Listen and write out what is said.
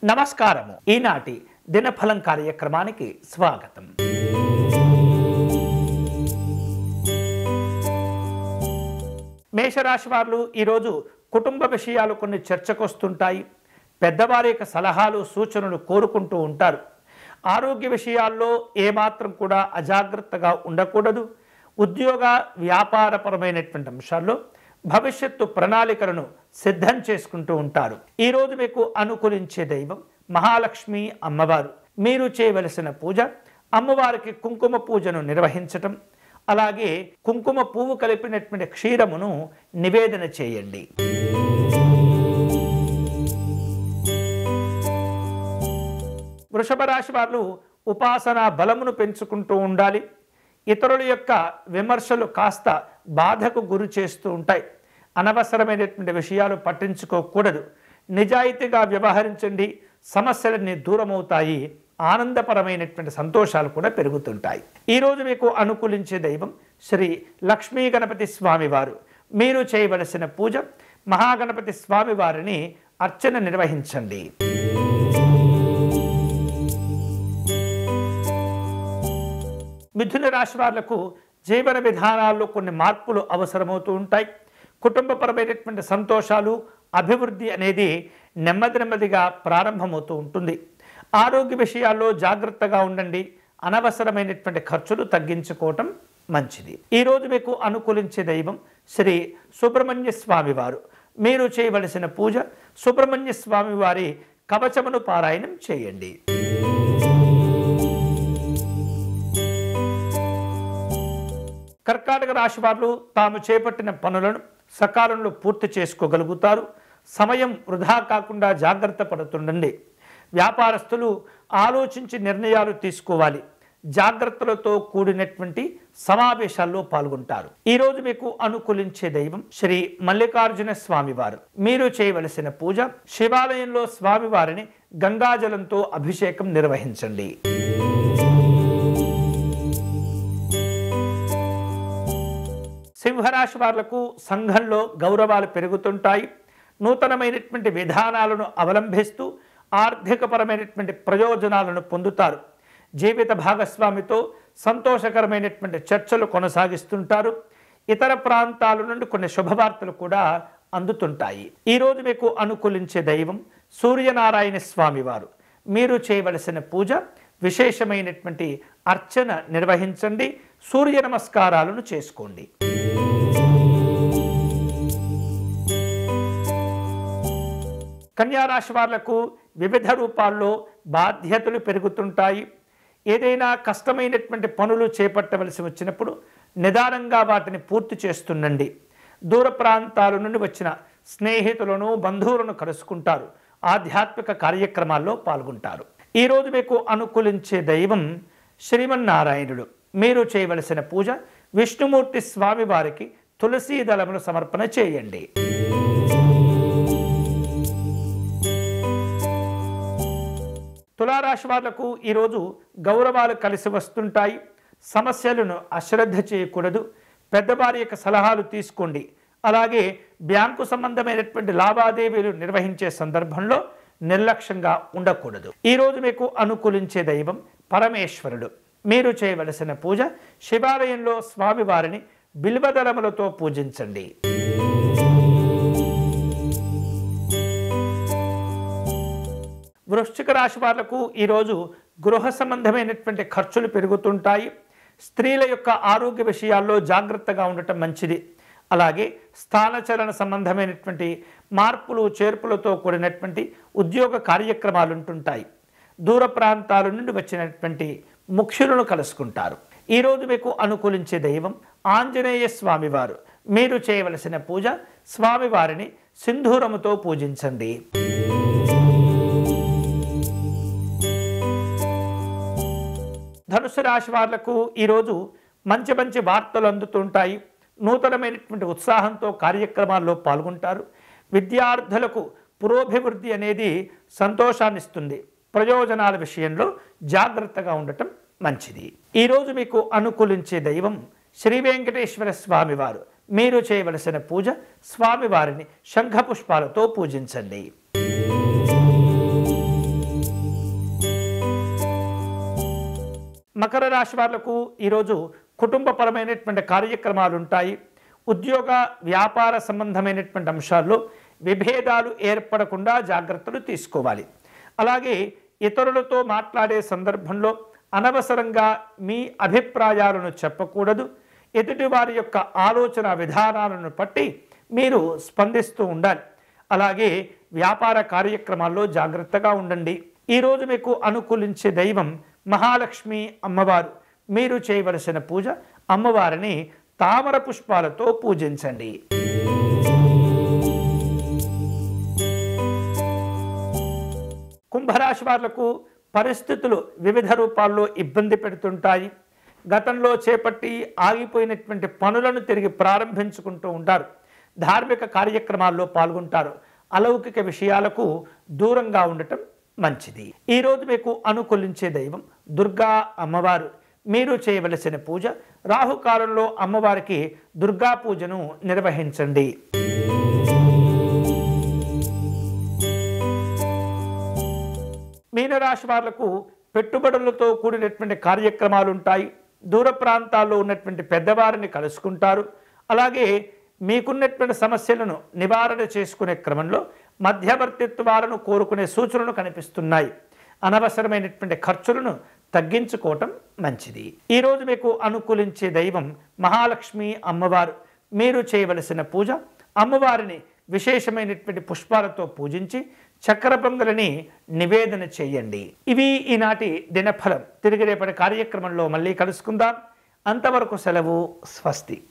నమస్కారము. ఈనాటి దినఫలం కార్యక్రమానికి స్వాగతం. మేషరాశి వారు ఈరోజు కుటుంబ విషయాలు కొన్ని చర్చకు వస్తుంటాయి. పెద్దవారి యొక్క సలహాలు సూచనలు కోరుకుంటూ ఉంటారు. ఆరోగ్య విషయాల్లో ఏమాత్రం కూడా అజాగ్రత్తగా ఉండకూడదు. ఉద్యోగ వ్యాపారపరమైనటువంటి అంశాల్లో భవిష్యత్తు ప్రణాళికలను సిద్ధం చేసుకుంటూ ఉంటారు. ఈరోజు మీకు అనుకూలించే దైవం మహాలక్ష్మి అమ్మవారు. మీరు చేయవలసిన పూజ అమ్మవారికి కుంకుమ పూజను నిర్వహించటం, అలాగే కుంకుమ పువ్వు కలిపినటువంటి క్షీరమును నివేదన చేయండి. వృషభ రాశి వారు ఉపాసనా బలమును పెంచుకుంటూ ఉండాలి. ఇతరుల యొక్క విమర్శలు కాస్త బాధకు గురి చేస్తూ ఉంటాయి. అనవసరమైనటువంటి విషయాలు పట్టించుకోకూడదు. నిజాయితీగా వ్యవహరించండి. సమస్యలన్నీ దూరమవుతాయి. ఆనందపరమైనటువంటి సంతోషాలు కూడా పెరుగుతుంటాయి. ఈరోజు మీకు అనుకూలించే దైవం శ్రీ లక్ష్మీ గణపతి స్వామివారు. మీరు చేయవలసిన పూజ మహాగణపతి స్వామివారిని అర్చన నిర్వహించండి. మిథున రాశి వాళ్లకు జీవన విధానాల్లో కొన్ని మార్పులు అవసరమవుతూ ఉంటాయి. కుటుంబపరమైనటువంటి సంతోషాలు, అభివృద్ధి అనేది నెమ్మదిగా ప్రారంభమవుతూ ఉంటుంది. ఆరోగ్య విషయాల్లో జాగ్రత్తగా ఉండండి. అనవసరమైనటువంటి ఖర్చులు తగ్గించుకోవటం మంచిది. ఈరోజు మీకు అనుకూలించే దైవం శ్రీ సుబ్రహ్మణ్య స్వామివారు. మీరు చేయవలసిన పూజ సుబ్రహ్మణ్య స్వామివారి కవచమును పారాయణం చేయండి. కర్కాటక రాశి వారు తాము చేపట్టిన పనులను సకాలంలో పూర్తి చేసుకోగలుగుతారు. సమయం వృధా కాకుండా జాగ్రత్త పడుతుండండి. వ్యాపారస్తులు ఆలోచించి నిర్ణయాలు తీసుకోవాలి. జాగ్రత్తలతో కూడినటువంటి సమావేశాల్లో పాల్గొంటారు. ఈరోజు మీకు అనుకూలించే దైవం శ్రీ మల్లికార్జున స్వామివారు. మీరు చేయవలసిన పూజ శివాలయంలో స్వామివారిని గంగాజలంతో అభిషేకం నిర్వహించండి. సింహరాశి వాళ్లకు సంఘంలో గౌరవాలు పెరుగుతుంటాయి. నూతనమైనటువంటి విధానాలను అవలంబిస్తూ ఆర్థికపరమైనటువంటి ప్రయోజనాలను పొందుతారు. జీవిత భాగస్వామితో సంతోషకరమైనటువంటి చర్చలు కొనసాగిస్తుంటారు. ఇతర ప్రాంతాల నుండి కొన్ని శుభవార్తలు కూడా అందుతుంటాయి. ఈరోజు మీకు అనుకూలించే దైవం సూర్యనారాయణ స్వామివారు. మీరు చేయవలసిన పూజ విశేషమైనటువంటి అర్చన నిర్వహించండి. సూర్య నమస్కారాలను చేసుకోండి. కన్యారాశి వాళ్లకు వివిధ రూపాల్లో బాధ్యతలు పెరుగుతుంటాయి. ఏదైనా కష్టమైనటువంటి పనులు చేపట్టవలసి వచ్చినప్పుడు నిదానంగా వాటిని పూర్తి చేస్తుండండి. దూర ప్రాంతాల నుండి వచ్చిన స్నేహితులను, బంధువులను కలుసుకుంటారు. ఆధ్యాత్మిక కార్యక్రమాల్లో పాల్గొంటారు. ఈరోజు మీకు అనుకూలించే దైవం శ్రీమన్నారాయణుడు. మీరు చేయవలసిన పూజ విష్ణుమూర్తి స్వామివారికి తులసీ దళమును సమర్పణ చేయండి. తులారాశి వాళ్లకు ఈరోజు గౌరవాలు కలిసి వస్తుంటాయి. సమస్యలను అశ్రద్ధ చేయకూడదు. పెద్దవారి యొక్క సలహాలు తీసుకోండి. అలాగే బ్యాంకు సంబంధమైనటువంటి లావాదేవీలు నిర్వహించే సందర్భంలో నిర్లక్ష్యంగా ఉండకూడదు. ఈరోజు మీకు అనుకూలించే దైవం పరమేశ్వరుడు. మీరు చేయవలసిన పూజ శివాలయంలో స్వామివారిని బిల్వదళములతో పూజించండి. వృశ్చిక రాశి వాళ్లకు ఈరోజు గృహ సంబంధమైనటువంటి ఖర్చులు పెరుగుతుంటాయి. స్త్రీల యొక్క ఆరోగ్య విషయాల్లో జాగ్రత్తగా ఉండటం మంచిది. అలాగే స్థానచలన సంబంధమైనటువంటి మార్పులు చేర్పులతో కూడినటువంటి ఉద్యోగ కార్యక్రమాలు ఉంటుంటాయి. దూర ప్రాంతాల నుండి వచ్చినటువంటి ముఖ్యులను కలుసుకుంటారు. ఈరోజు మీకు అనుకూలించే దైవం ఆంజనేయ స్వామివారు. మీరు చేయవలసిన పూజ స్వామివారిని సింధూరముతో పూజించండి. ధనుసు రాశి వాళ్లకు ఈరోజు మంచి మంచి వార్తలు అందుతుంటాయి. నూతనమైనటువంటి ఉత్సాహంతో కార్యక్రమాల్లో పాల్గొంటారు. విద్యార్థులకు పురోభివృద్ధి అనేది సంతోషాన్ని ఇస్తుంది. ప్రయోజనాల విషయంలో జాగ్రత్తగా ఉండటం మంచిది. ఈరోజు మీకు అనుకూలించే దైవం శ్రీ వెంకటేశ్వర స్వామివారు. మీరు చేయవలసిన పూజ స్వామివారిని శంఖ పుష్పాలతో పూజించండి. మకర రాశి వాళ్లకు ఈరోజు కుటుంబపరమైనటువంటి కార్యక్రమాలు ఉంటాయి. ఉద్యోగ వ్యాపార సంబంధమైనటువంటి అంశాల్లో విభేదాలు ఏర్పడకుండా జాగ్రత్తలు తీసుకోవాలి. అలాగే ఇతరులతో మాట్లాడే సందర్భంలో అనవసరంగా మీ అభిప్రాయాలను చెప్పకూడదు. ఎదుటి వారి యొక్క ఆలోచన విధానాలను బట్టి మీరు స్పందిస్తూ ఉండాలి. అలాగే వ్యాపార కార్యక్రమాల్లో జాగ్రత్తగా ఉండండి. ఈరోజు మీకు అనుకూలించే దైవం మహాలక్ష్మి అమ్మవారు. మీరు చేయవలసిన పూజ అమ్మవారిని తామర పుష్పాలతో పూజించండి. కుంభరాశి వాళ్లకు పరిస్థితులు వివిధ రూపాల్లో ఇబ్బంది పెడుతుంటాయి. గతంలో చేపట్టి ఆగిపోయినటువంటి పనులను తిరిగి ప్రారంభించుకుంటూ ఉంటారు. ధార్మిక కార్యక్రమాల్లో పాల్గొంటారు. అలౌకిక విషయాలకు దూరంగా ఉండటం మంచిది. ఈరోజు మీకు అనుకూలించే దైవం దుర్గా అమ్మవారు. మీరు చేయవలసిన పూజ రాహుకాలంలో అమ్మవారికి దుర్గా పూజను నిర్వహించండి. మీనరాశి వాళ్లకు పెట్టుబడులతో కూడినటువంటి కార్యక్రమాలు ఉంటాయి. దూర ప్రాంతాల్లో ఉన్నటువంటి పెద్దవారిని కలుసుకుంటారు. అలాగే మీకున్నటువంటి సమస్యలను నివారణ చేసుకునే క్రమంలో మధ్యవర్తిత్వాలను కోరుకునే సూచనలు కనిపిస్తున్నాయి. అనవసరమైనటువంటి ఖర్చులను తగ్గించుకోవటం మంచిది. ఈరోజు మీకు అనుకూలించే దైవం మహాలక్ష్మి అమ్మవారు. మీరు చేయవలసిన పూజ అమ్మవారిని విశేషమైనటువంటి పుష్పాలతో పూజించి చక్కెర పొంగలిని నివేదన చేయండి. ఇవి ఈనాటి దినఫలం. తిరిగి రేపటి కార్యక్రమంలో మళ్ళీ కలుసుకుందాం. అంతవరకు సెలవు. స్వస్తి.